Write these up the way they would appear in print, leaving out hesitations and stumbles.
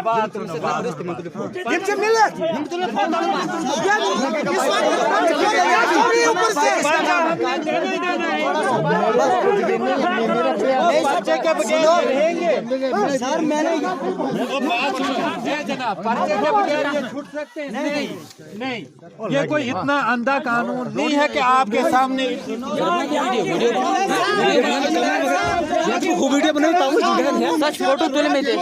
बात सुनो सर मैंने पर्चे के बगैर ये छूट सकते हैं? नहीं, ये कोई इतना अंधा कानून नहीं है कि आपके सामने वीडियो बनाऊं सच फोटो तुले में दे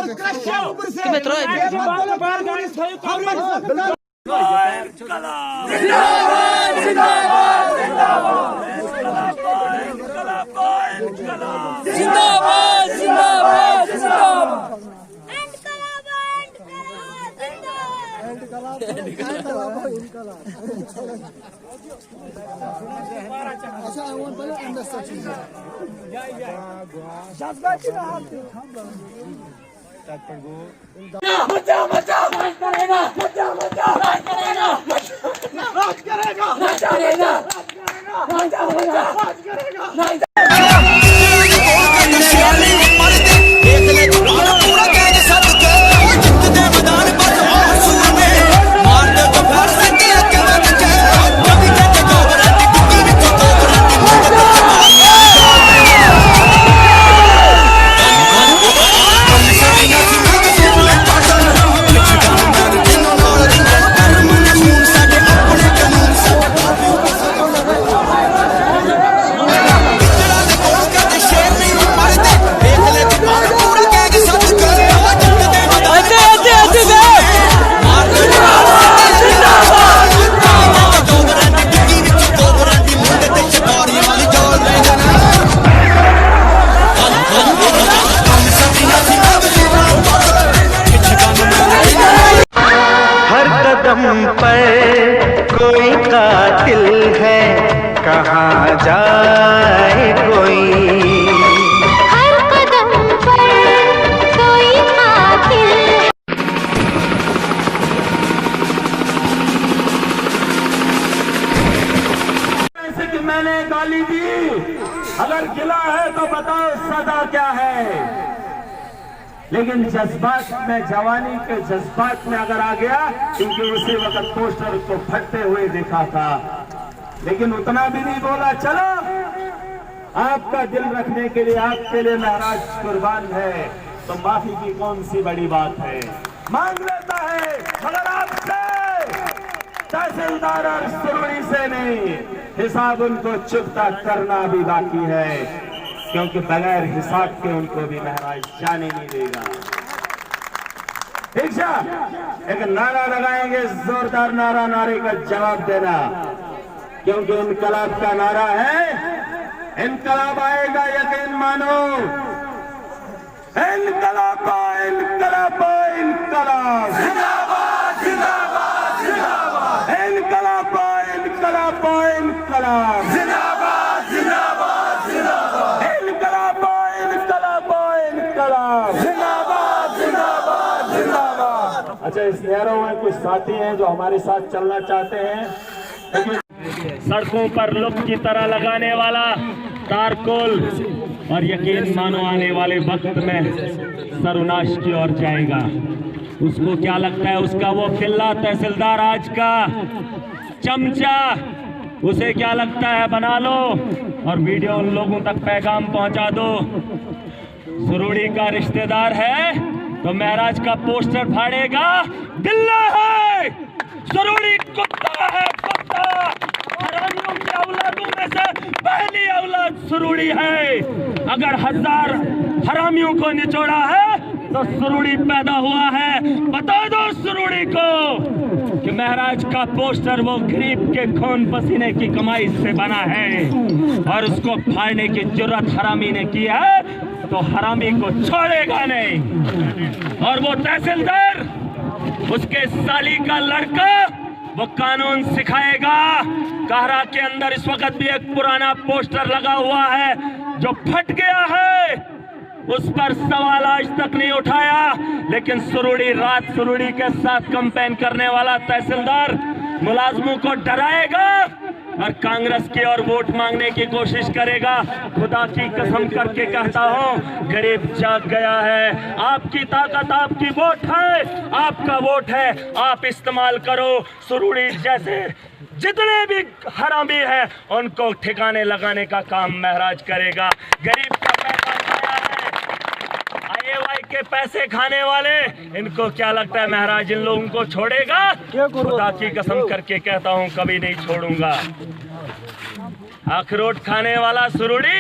पर कोई कातिल है, कहाँ जाए कोई। हर कदम पर कोई कातिल है। ऐसे कि मैंने गाली दी, अगर गिला है तो बताओ सजा क्या है। लेकिन जज्बात में, जवानी के जज्बात में अगर आ गया, क्योंकि उसी वक्त पोस्टर को फटते हुए देखा था, लेकिन उतना भी नहीं बोला। चलो आपका दिल रखने के लिए, आपके लिए महाराज कुर्बान है, तो माफी की कौन सी बड़ी बात है। मांग लेता है, मगर आपसे तहसीलदार और सुरुड़ी से नहीं, हिसाब उनको चुकता करना भी बाकी है, क्योंकि बगैर हिसाब के उनको भी महाराज जाने नहीं देगा। ठीक है, एक नारा लगाएंगे, जोरदार नारा, नारे का जवाब देना, क्योंकि इनकलाब का नारा है। इनकलाब आएगा, यकीन मानो। इनकलाब, इनकलाब, इनकलाब, जिंदाबाद, जिंदाबाद, जिंदाबाद। इनकलाब, इनकलाब, इनकलाब, जिंदाबाद, जिंदाबाद, जिंदाबाद। इनकलाब, इनकलाब, इनकलाब, जिंदाबाद, जिंदाबाद, जिंदाबाद। अच्छा, इस नहरों में कुछ साथी हैं जो हमारे साथ चलना चाहते हैं। सड़कों पर लुक की तरह लगाने वाला तारकोल, और यकीन मानो आने वाले वक्त में सर्वनाश की ओर जाएगा। उसको क्या लगता है, उसका वो पिल्ला तहसीलदार आज का चमचा, उसे क्या लगता है, बना लो और वीडियो उन लोगों तक पैगाम पहुंचा दो। सुरुड़ी का रिश्तेदार है तो महराज का पोस्टर फाड़ेगा, बिल्ला है, सुरुड़ी कुत्ता है, कुत्ता। हरामियों की औलादों में से पहली औलाद सुरुड़ी है। अगर 1000 हरामियों को निचोड़ा है तो सुरुड़ी पैदा हुआ है। बता दो सुरुड़ी को कि महराज का पोस्टर वो गरीब के खून पसीने की कमाई से बना है, और उसको फाड़ने की जुर्रत हरामी ने की है, तो हरामी को छोड़ेगा नहीं। और वो तहसीलदार, उसके साली का लड़का, वो कानून सिखाएगा। काहरा के अंदर इस वक्त भी एक पुराना पोस्टर लगा हुआ है जो फट गया है, उस पर सवाल आज तक नहीं उठाया। लेकिन सुरुड़ी, रात सुरुड़ी के साथ कैंपेन करने वाला तहसीलदार मुलाजमों को डराएगा और कांग्रेस की और वोट मांगने की कोशिश करेगा, खुदा की कसम करके कहता हूं, गरीब जाग गया है। आपकी ताकत आपकी वोट है, आपका वोट है, आप इस्तेमाल करो। सुरूड़ी जैसे जितने भी हरामी हैं उनको ठिकाने लगाने का काम महराज करेगा। गरीब का पैसा खाया है, आईएवाई के पैसे खाने वाले, इनको क्या लगता है महराज इन लोगों को छोड़ेगा? खुदा की कसम करके कहता हूं कभी नहीं छोड़ूंगा। अखरोट खाने वाला सुरूड़ी,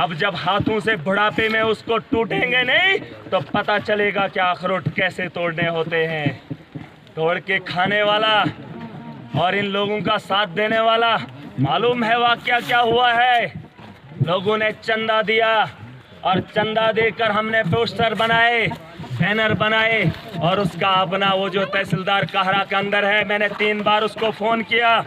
अब जब हाथों से बुढ़ापे में उसको टूटेंगे नहीं तो पता चलेगा कि अखरोट कैसे तोड़ने होते हैं। तोड़ के खाने वाला और इन लोगों का साथ देने वाला, मालूम है वाकया क्या हुआ है? लोगों ने चंदा दिया और चंदा देकर हमने पोस्टर बनाए, बैनर बनाए और उसका अपना वो जो तहसीलदार कहरा के अंदर है, मैंने 3 बार उसको फोन किया,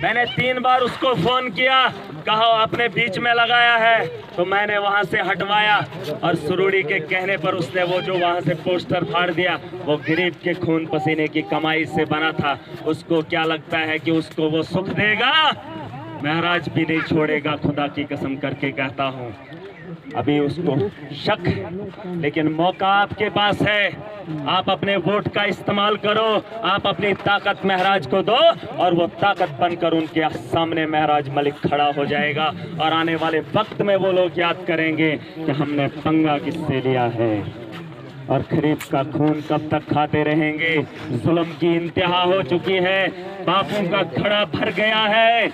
मैंने 3 बार उसको फोन किया, कहा अपने बीच में लगाया है, तो मैंने वहां से हटवाया और सुरूड़ी के कहने पर उसने वो जो वहां से पोस्टर फाड़ दिया, वो गरीब के खून पसीने की कमाई से बना था। उसको क्या लगता है कि उसको वो सुख देगा? महराज भी नहीं छोड़ेगा, खुदा की कसम करके कहता हूँ। अभी उसको शक, लेकिन मौका आपके पास है, आप अपने वोट का इस्तेमाल करो, आप अपनी ताकत महराज को दो और वो ताकत बनकर उनके सामने महराज मलिक खड़ा हो जाएगा और आने वाले वक्त में वो लोग याद करेंगे कि हमने पंगा किससे लिया है। और गरीब का खून कब तक खाते रहेंगे? जुल्म की इंतहा हो चुकी है, बापों का घड़ा भर गया है।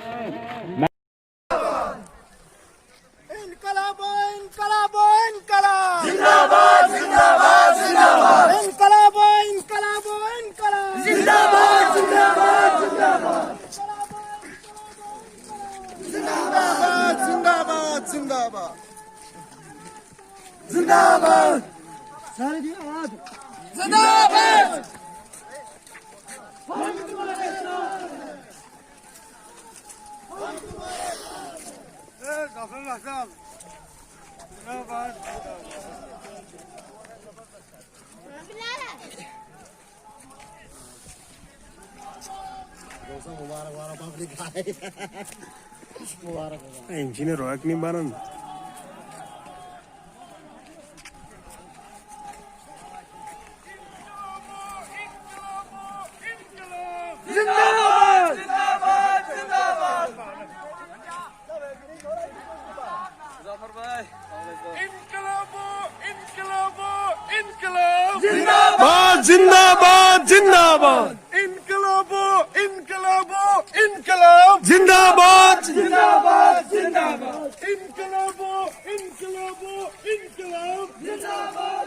जिंदाबाद जिंदाबाद जिंदाबाद इनकलाब इनकलाब इनकलाब जिंदाबाद जिंदाबाद जिंदाबाद जिंदाबाद जिंदाबाद जिंदाबाद जिंदाबाद सारे जी आवाज जिंदाबाद इंजीनियर रोक नहीं बारन जिंदाबाद जिंदाबाद जिंदाबाद जाफर भाई इनकलाबो इनकलाबो इनकलाब जिंदाबाद जिंदाबाद जिंदाबाद इनकलाबो इनकलाबो इनकलाब जिंदाबाद जिंदाबाद जिंदाबाद इनकलाबो इनकलाबो इनकलाब जिंदाबाद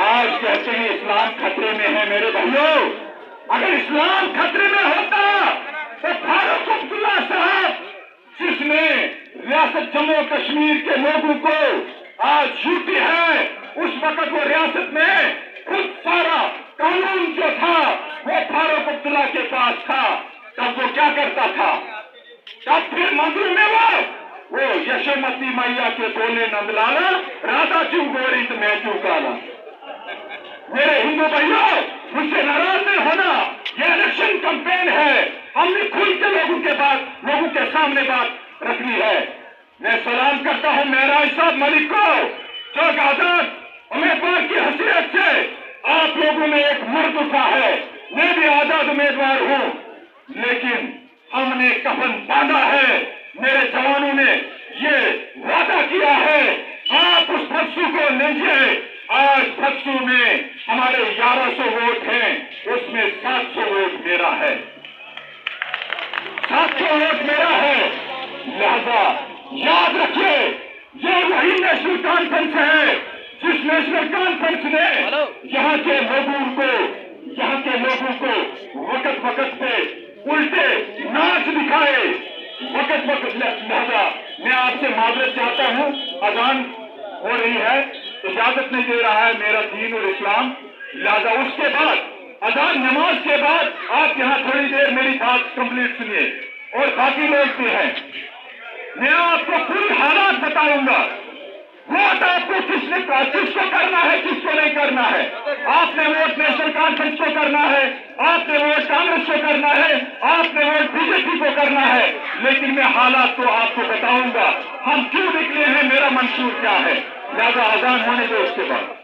आज कहते हैं इस्लाम खतरे में है। मेरे भाइयों, अगर इस्लाम खतरे में होता तो फारूक अब्दुल्ला साहब, जिसने रियासत जम्मू कश्मीर के लोगों को आज छूटी है, उस वक्त वो रियासत में खुद सारा कानून जो था वो फारूक अब्दुल्ला के पास था। तब वो क्या करता था? तब फिर मंदिर में वो यशोमती मैया के बोले नंदलाला, राधा क्यों गोरी तो मैं क्यों काला। मेरे हिंदू भाइयों, मुझसे नाराज नहीं होना, ये इलेक्शन कैंपेन है, हमने खुल के लोगों के सामने बात रखनी है। मैं सलाम करता हूं महराज साहब मलिक को, जो आजाद उम्मीदवार की हैसियत से आप लोगों ने एक मर्द उठा है। मैं भी आजाद उम्मीदवार हूं, लेकिन हमने कफन बांधा है। मेरे जवानों ने ये वादा किया है, आप उस भत्सू को लीजिए। आज भत्सू में हमारे 1100 वोट हैं, उसमें 700 वोट मेरा है, 700 वोट मेरा है। लिहाजा याद रखिए, ये वही नेशनल कॉन्फ्रेंस है जिस नेशनल कॉन्फ्रेंस ने यहाँ के लोगों को वक्त पे उल्टे नाच दिखाए। वक्त लिहाजा मैं आपसे माजरत चाहता हूँ, अजान हो रही है, इजाजत नहीं दे रहा है मेरा दीन और इस्लाम, लिहाजा उसके बाद अजान नमाज के बाद आप यहाँ थोड़ी देर मेरी बात कंप्लीट सुनिए। और बाकी लोग भी हैं, मैं आपको पूरी हालात बताऊंगा। वोट आपको किसको करना है, किसको नहीं करना है। आपने वोट नेशनल कॉन्फ्रेंस को करना है, आपने वोट कांग्रेस को करना है, आपने वोट बीजेपी को करना है, लेकिन मैं हालात तो आपको बताऊंगा, हम क्यों निकले हैं, मेरा मंशूर क्या है। लिहाजा आजान होने दो, उसके बाद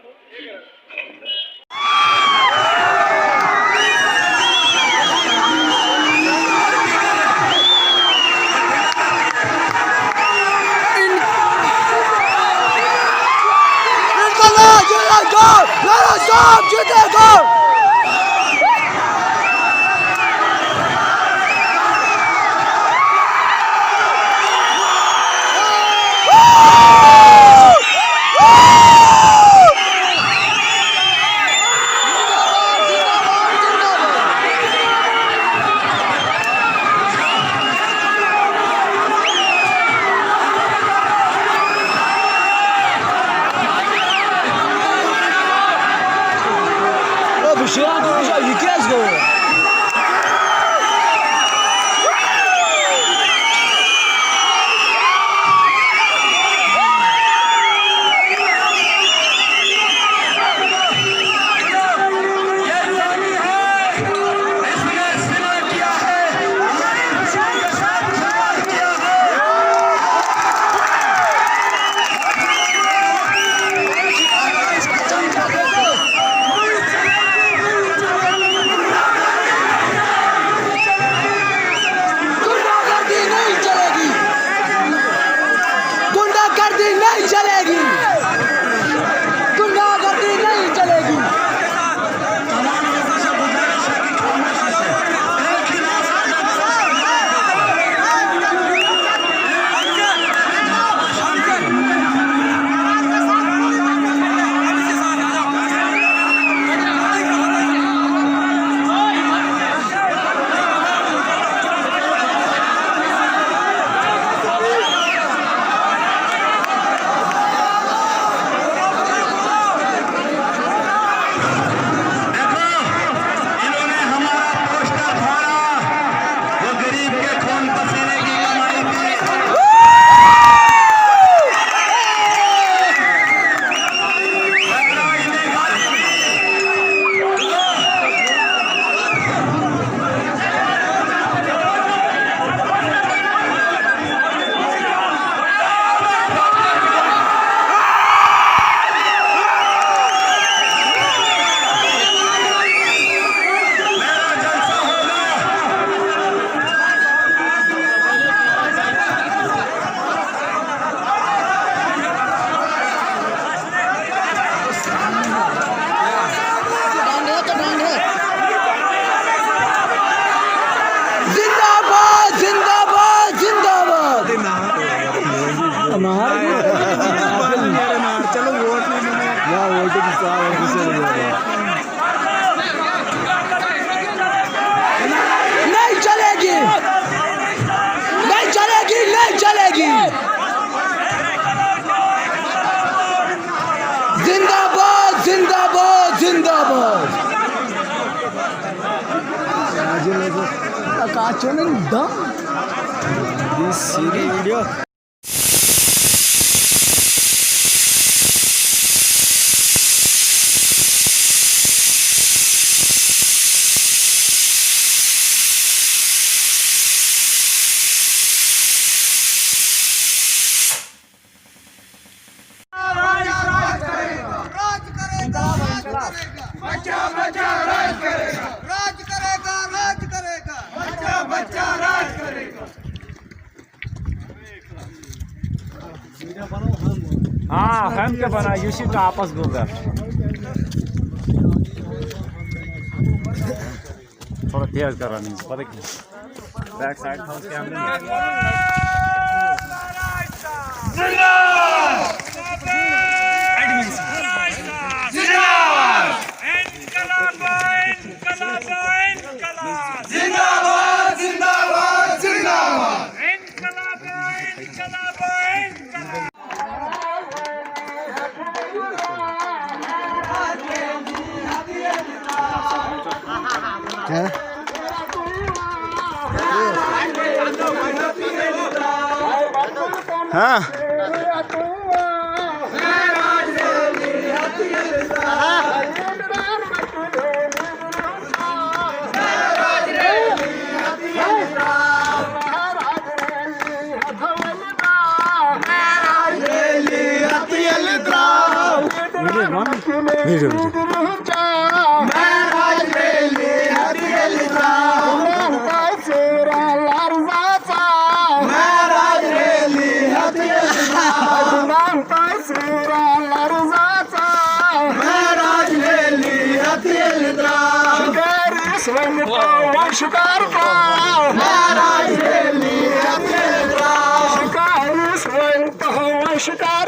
नहीं चलेगी, नहीं चलेगी, नहीं चलेगी। जिंदाबाद, जिंदाबाद, जिंदाबाद। वीडियो बच्चा बच्चा राज करेगा, राज करेगा, राज करेगा, बच्चा बच्चा राज करेगा। हाँ हम क्या बना यूसी का आपस होगा, थोड़ा तेज कर रहा नहीं पता क्यों बैक साइड था उसके हमने जिंदाबाद, जिंदाबाद, जिंदाबाद। इनकलाब, इनकलाब। हाँ शिकार शिकार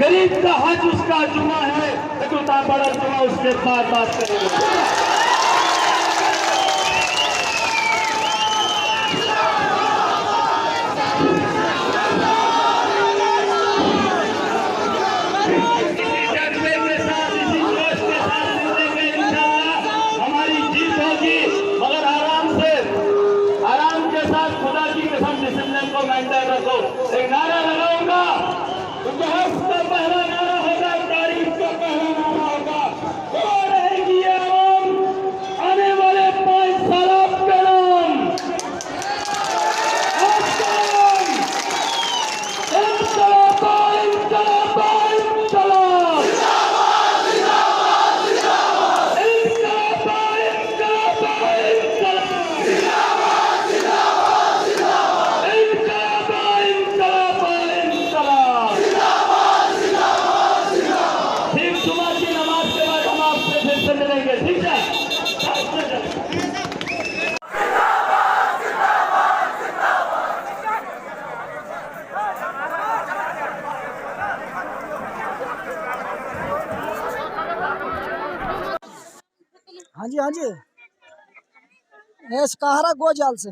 गरीब का हज उसका जुमा है, लेकिन बड़ा जुमा उसके बाद बात करेंगे। हमारी जीत होगी, मगर आराम के साथ खुदा की कसम डिसिप्लिन को मेंटेन रखो। एक नारा लगाऊंगा, इतिहास का पहला नारा होगा, तारीख का पहला नारा होगा, वो रहेगी ये आवाम आने वाले 5 साल आपके नाम, हाँ जी हाँ जी, कहरा गोजाल से।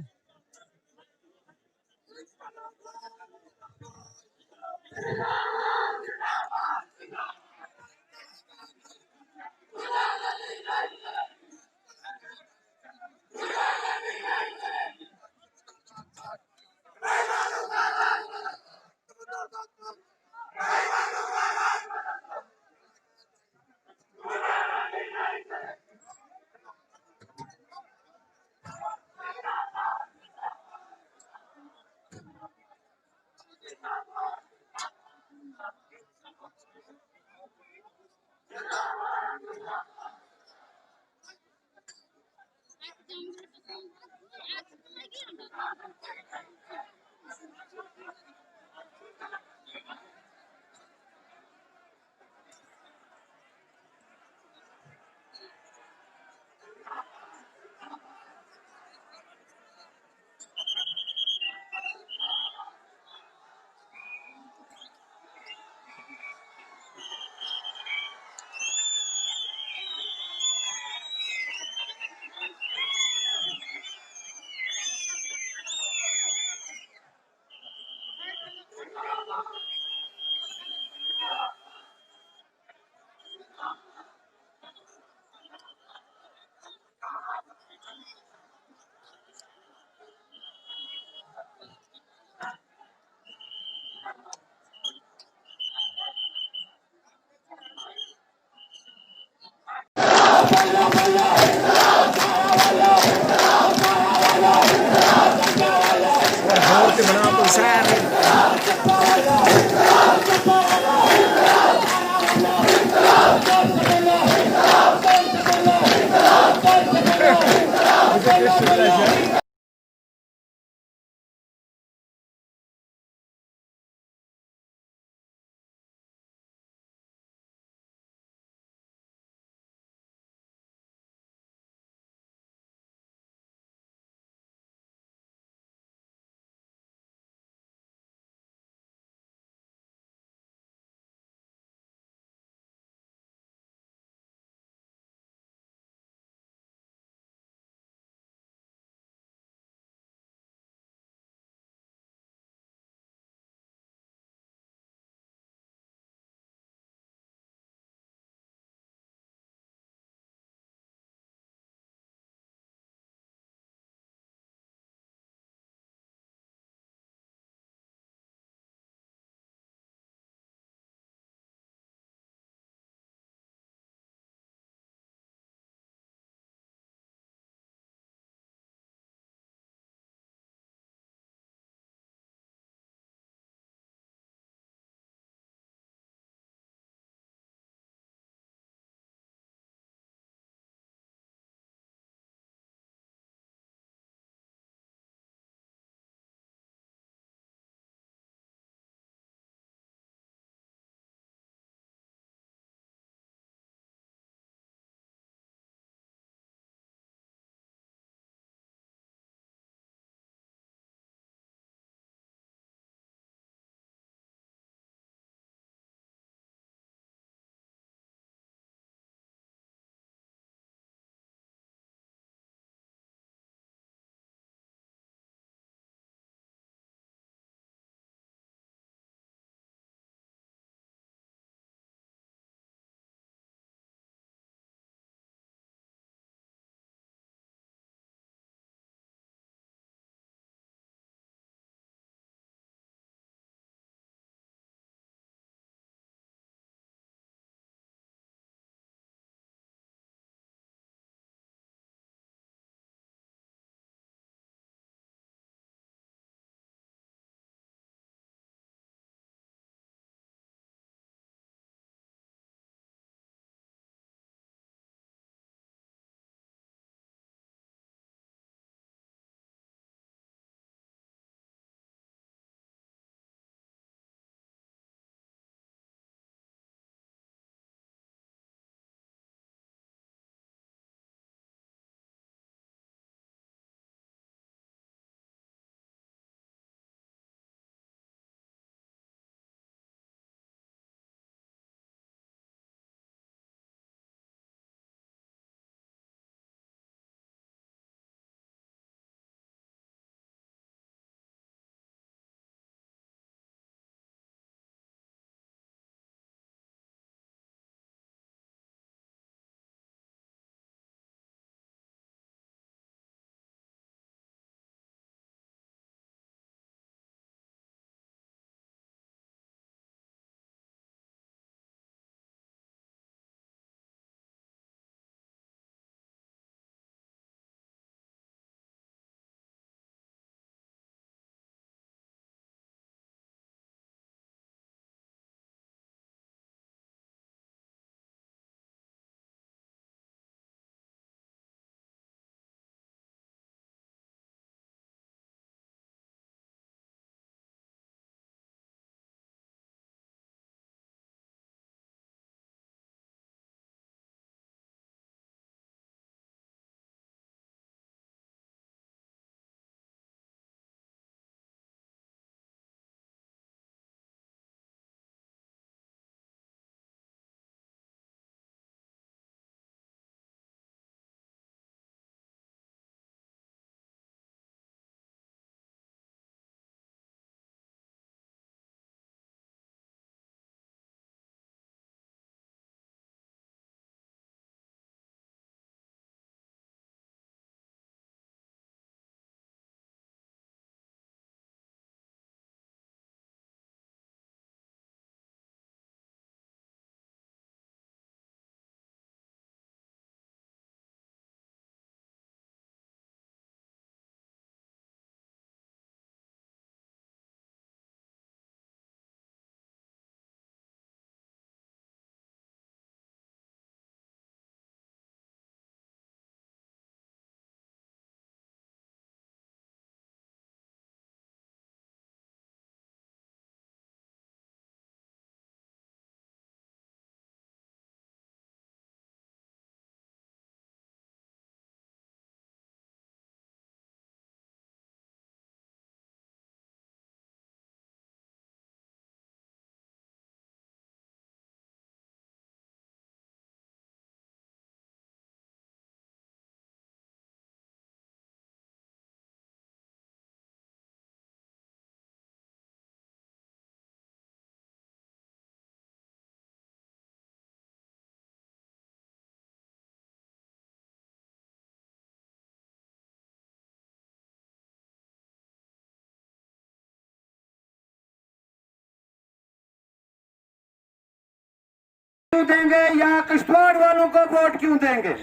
देंगे या किश्तवाड़ वालों को वोट क्यों देंगे?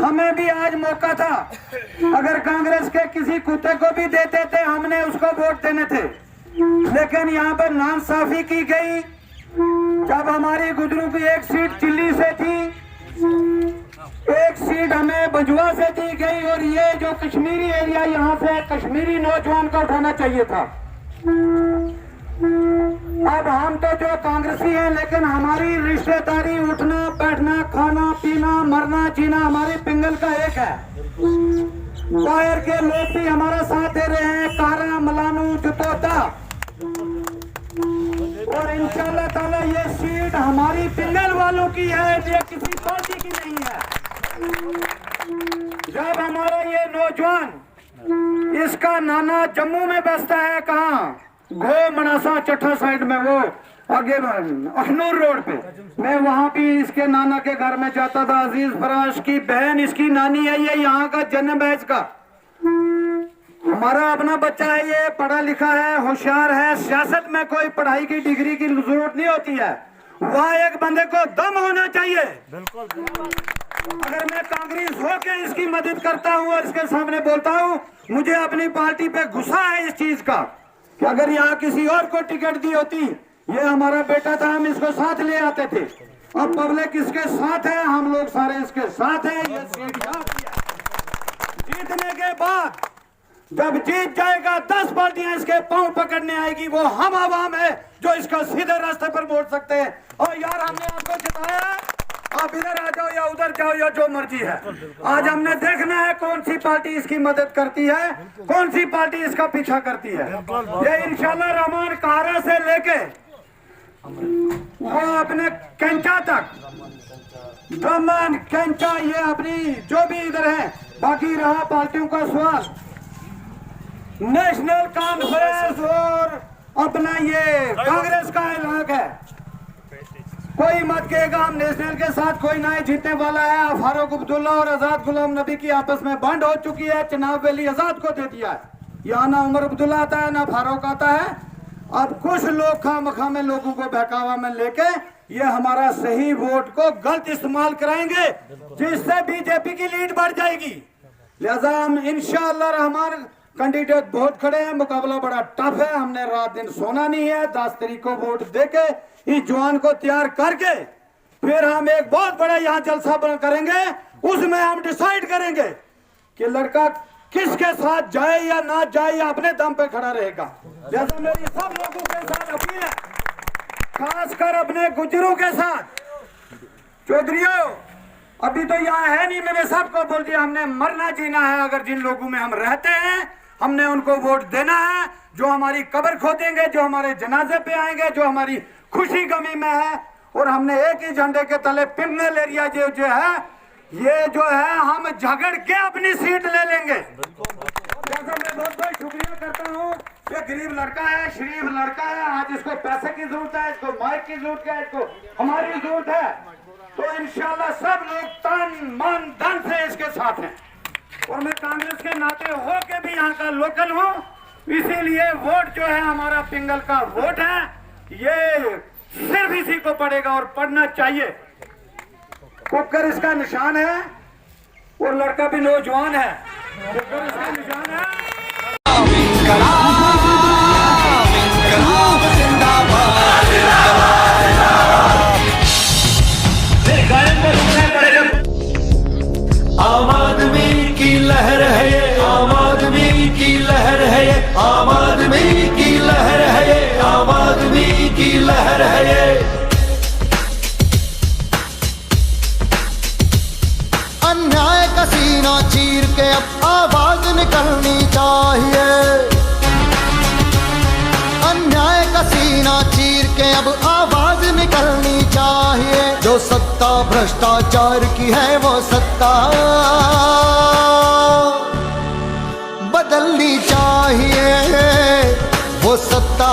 हमें भी आज मौका था, अगर कांग्रेस के किसी कुत्ते को भी देते थे हमने उसको वोट देने थे, लेकिन यहाँ पर नाइंसाफी की गई। जब हमारी गुजरों की एक सीट चिल्ली से थी, एक सीट हमें बजुआ से दी गई, और ये जो कश्मीरी एरिया यहाँ से कश्मीरी नौजवान को उठाना चाहिए था। अब हम तो जो कांग्रेसी हैं, लेकिन हमारी रिश्तेदारी, उठना बैठना, खाना पीना, मरना जीना हमारी पिंगल का एक है। बाहर के लोग भी हमारा साथ दे रहे हैं, कारा मलानू जुतोता, और इंशाल्लाह ताला ये सीट हमारी पिंगल वालों की है, ये किसी पार्टी की नहीं है। जब हमारा ये नौजवान, इसका नाना जम्मू में बसता है, कहाँ घो मनासा चट्ठा साइड में, वो आगे अखनूर रोड पे, मैं वहाँ भी इसके नाना के घर में जाता था। अजीज फराश की बहन इसकी नानी है, ये यहाँ का जन्म है इसका। हमारा अपना बच्चा है, ये पढ़ा लिखा है, होशियार है। सियासत में कोई पढ़ाई की डिग्री की जरूरत नहीं होती है, वहाँ एक बंदे को दम होना चाहिए। अगर मैं कांग्रेस होके इसकी मदद करता हूँ और इसके सामने बोलता हूँ, मुझे अपनी पार्टी पे गुस्सा है इस चीज का कि अगर यहाँ किसी और को टिकट दी होती, ये हमारा बेटा था, हम इसको साथ ले आते थे। अब पब्लिक इसके साथ है, हम लोग सारे इसके साथ हैं। ये सीट यहाँ की है। जीतने के बाद जब जीत जाएगा 10 पार्टियां इसके पांव पकड़ने आएगी, वो हम आवाम है जो इसका सीधे रास्ते पर मोड़ सकते हैं। और यार हमने आपको जिताया, आप इधर आ जाओ या उधर जाओ या जो मर्जी है, आज हमने देखना है कौन सी पार्टी इसकी मदद करती है, कौन सी पार्टी इसका पीछा करती है। ये इंशाल्लाह रहमान कारा से लेके वो अपने कैंचा तक, ब्रह्मन कैंचा, ये अपनी जो भी इधर है। बाकी रहा पार्टियों का सवाल, नेशनल कॉन्फ्रेंस और अपना ये कांग्रेस का इलाका है, कोई मत कहेगा हम नेशनल के साथ, कोई ना जीतने वाला है। फारूक अब्दुल्ला और आजाद गुलाम नबी की आपस में बंड हो चुकी है, चुनाव वैली आजाद को दे दिया है। यहाँ ना उमर अब्दुल्ला आता है ना फारूक आता है। अब कुछ लोग खामखा में लोगों को बहकावा में लेके ये हमारा सही वोट को गलत इस्तेमाल कराएंगे, जिससे बीजेपी की लीड बढ़ जाएगी। लिहाजा हम इंशाअल्लाह रहमान, कैंडिडेट बहुत खड़े हैं, मुकाबला बड़ा टफ है, हमने रात दिन सोना नहीं है। 10 तारीख को वोट देके इस जवान को तैयार करके फिर हम एक बहुत बड़ा यहाँ जलसा करेंगे, उसमें हम डिसाइड करेंगे कि लड़का किसके साथ जाए या ना जाए, या अपने दम पे खड़ा रहेगा। जैसा मेरी सब लोगों के साथ अपील है, खासकर अपने गुजरों के साथ, चौधरियों अभी तो यहाँ है नहीं, मैंने सबको बोल दिया हमने मरना जीना है। अगर जिन लोगों में हम रहते हैं हमने उनको वोट देना है, जो हमारी कब्र खोदेंगे, जो हमारे जनाजे पे आएंगे, जो हमारी खुशी गमी में है। और हमने एक ही झंडे के तले पिंगल एरिया जो है, ये जो है हम झगड़ के अपनी सीट ले लेंगे। जैसा मैं बहुत बहुत शुक्रिया करता हूँ। ये गरीब लड़का है, शरीफ लड़का है, आज इसको पैसे की जरूरत है, इसको माइक की जरूरत है, इसको हमारी जरूरत है। तो इंशाल्लाह सब लोग तन मन धन से इसके साथ हैं। और मैं कांग्रेस के नाते हो के भी यहाँ का लोकल हूँ, इसीलिए वोट जो है हमारा पिंगल का वोट है, ये सिर्फ इसी को पड़ेगा और पढ़ना चाहिए। कुकर इसका निशान है और लड़का भी नौजवान है, कुकर इसका निशान है। आम आदमी की लहर है ये, आम आदमी की लहर है ये, आम आदमी की लहर है ये, आम आदमी की लहर है ये। अन्याय का सीना चीर के अब आवाज निकलनी चाहिए, अन्याय का सीना चीर के अब आवाज निकलनी चाहिए। जो सत्ता भ्रष्टाचार की है वो सत्ता बदलनी चाहिए, वो सत्ता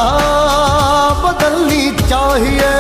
बदलनी चाहिए।